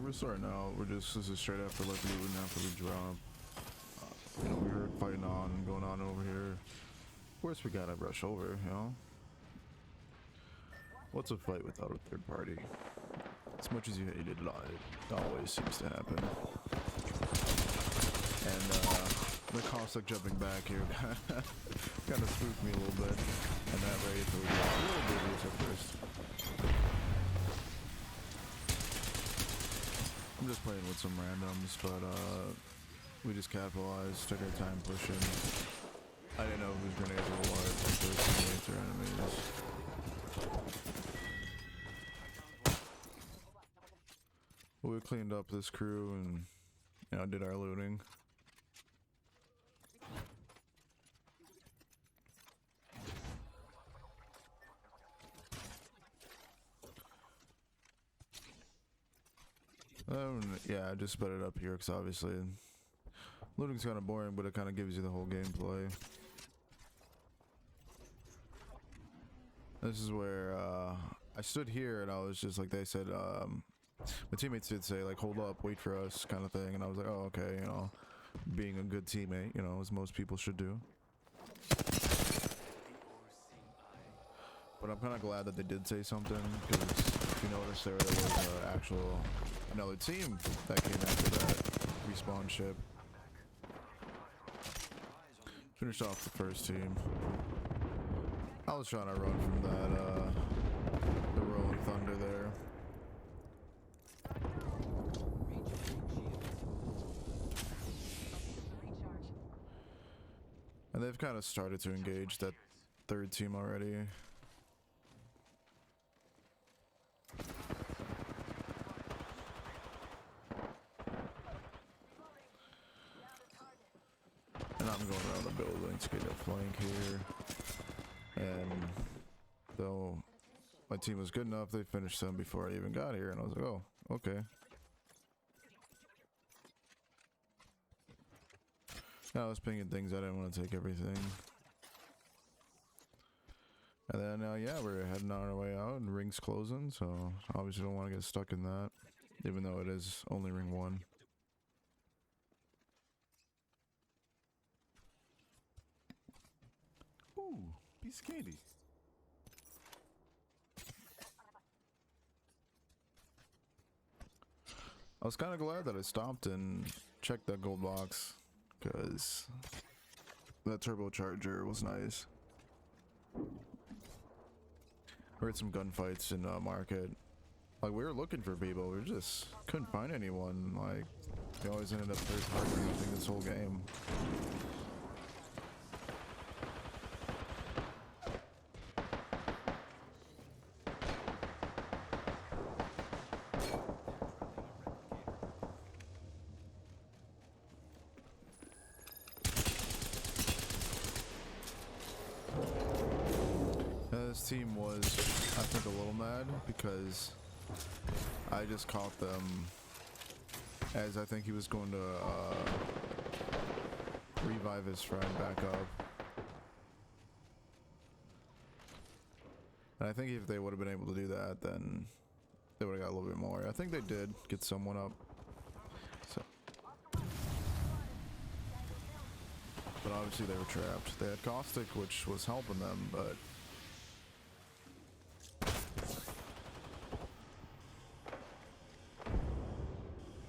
we're starting out. This is straight after like looting after the drop. You know, we were fighting on, going on over here. Of course we gotta rush over, you know? What's a fight without a third party? As much as you hate it, it always seems to happen. And the caustic jumping back here kind of spooked me a little bit. And that Wraith was a little dubious at first. I'm just playing with some randoms, but we just capitalized, took our time pushing. I didn't know whose grenades were what, if there was teammates or enemies. But we cleaned up this crew and, you know, did our looting. Yeah, I just sped it up here because obviously looting's kind of boring, but it kind of gives you the whole gameplay. This is where I stood here and I was just like, they said, my teammates did say like, hold up, wait for us kind of thing. And I was like, oh, okay, you know, being a good teammate, you know, as most people should do. But I'm kind of glad that they did say something, because if you notice there was another team that came after that respawn ship. Finished off the first team. I was trying to run from that, the rolling thunder there. And they've kind of started to engage that third team already. And I'm going around the building to get a flank here. And though my team was good enough, they finished them before I even got here, and I was like, oh, okay. I was pinging things, I didn't want to take everything. And then, yeah, we're heading on our way out, and ring's closing, so obviously don't want to get stuck in that, even though it is only ring 1. Ooh, piece of candy. I was kind of glad that I stopped and checked that gold box, because that turbocharger was nice. We had some gunfights in market. Like, we were looking for people, we just couldn't find anyone. Like, we always ended up third party this whole game. This team was, I think, a little mad because I just caught them as I think he was going to revive his friend back up. And I think if they would have been able to do that, then they would have got a little bit more. I think they did get someone up. So, but obviously they were trapped. They had Caustic, which was helping them, but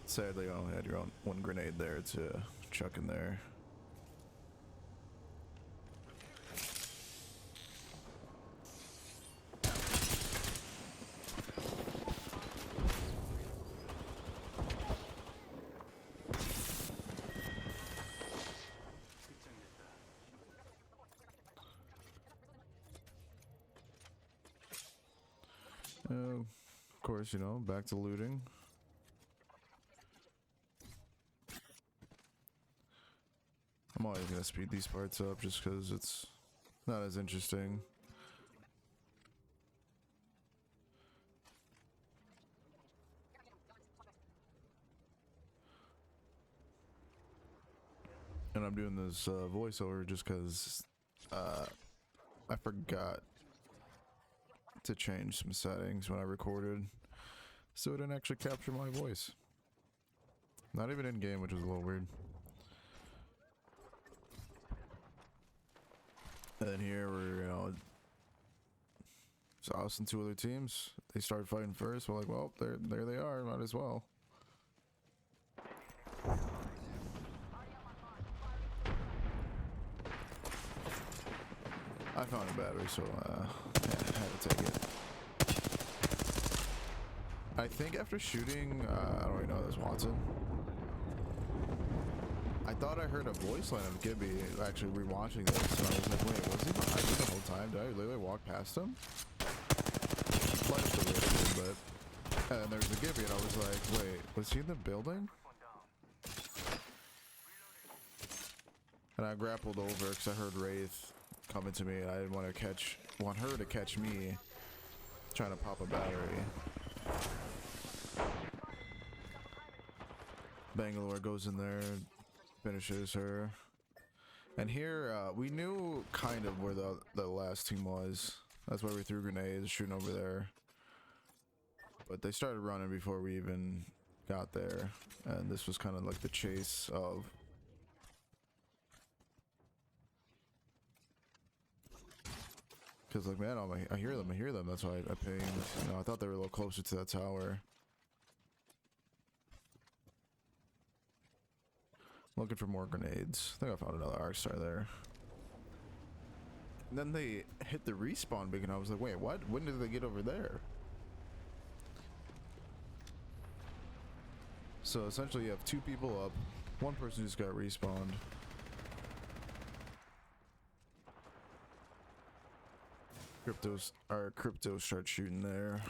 sadly, I only had your own one grenade there to chuck in there. Of course, you know, back to looting. I'm always gonna speed these parts up just because it's not as interesting. And I'm doing this voiceover just because I forgot to change some settings when I recorded, so it didn't actually capture my voice. Not even in game, which was a little weird. And then here we're, you know, it's us and two other teams. They started fighting first. We're like, well, there they are. Might as well. I found a battery, so yeah, I had to take it. I think after shooting, I don't really know this, Watson. I thought I heard a voice line of Gibby actually rewatching this, and I was like, wait, was he behind me the whole time? Did I literally walk past him? Might have been weird, but and there was a Gibby, and I was like, wait, was he in the building? And I grappled over because I heard Wraith coming to me, and I didn't want her to catch me trying to pop a battery. Bangalore goes in there, finishes her. And here, we knew kind of where the last team was. That's why we threw grenades, shooting over there. But they started running before we even got there. And this was kind of like the chase of... Because, like, man, I hear them. That's why I pinged. You know, I thought they were a little closer to that tower. Looking for more grenades. I think I found another arc star there. And then they hit the respawn beacon. I was like, wait, what? When did they get over there? So essentially you have two people up. One person just got respawned. Crypto starts shooting there.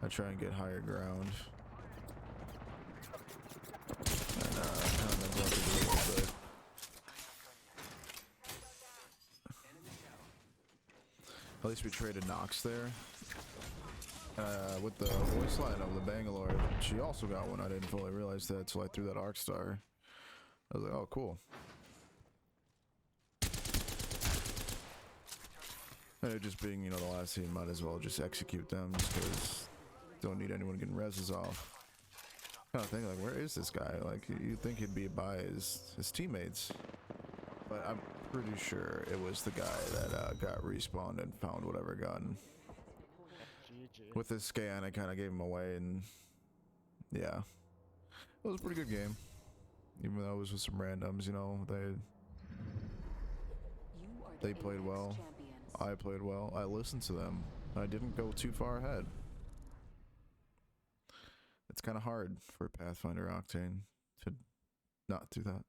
I try and get higher ground. And kind of neglected it a little bit. At least we traded Nox there. With the voice line of the Bangalore, she also got one. I didn't fully realize that until I threw that arc star. I was like, oh, cool. And it just being, you know, the last team, might as well just execute them just because don't need anyone getting reses off. Kind of thing, like, where is this guy? Like, you'd think he'd be by his teammates. But I'm pretty sure it was the guy that got respawned and found whatever gun. With this scan, I kind of gave him away, and yeah. It was a pretty good game. Even though it was with some randoms, you know, they played well. I played well. I listened to them. I didn't go too far ahead. It's kind of hard for Pathfinder Octane to not do that.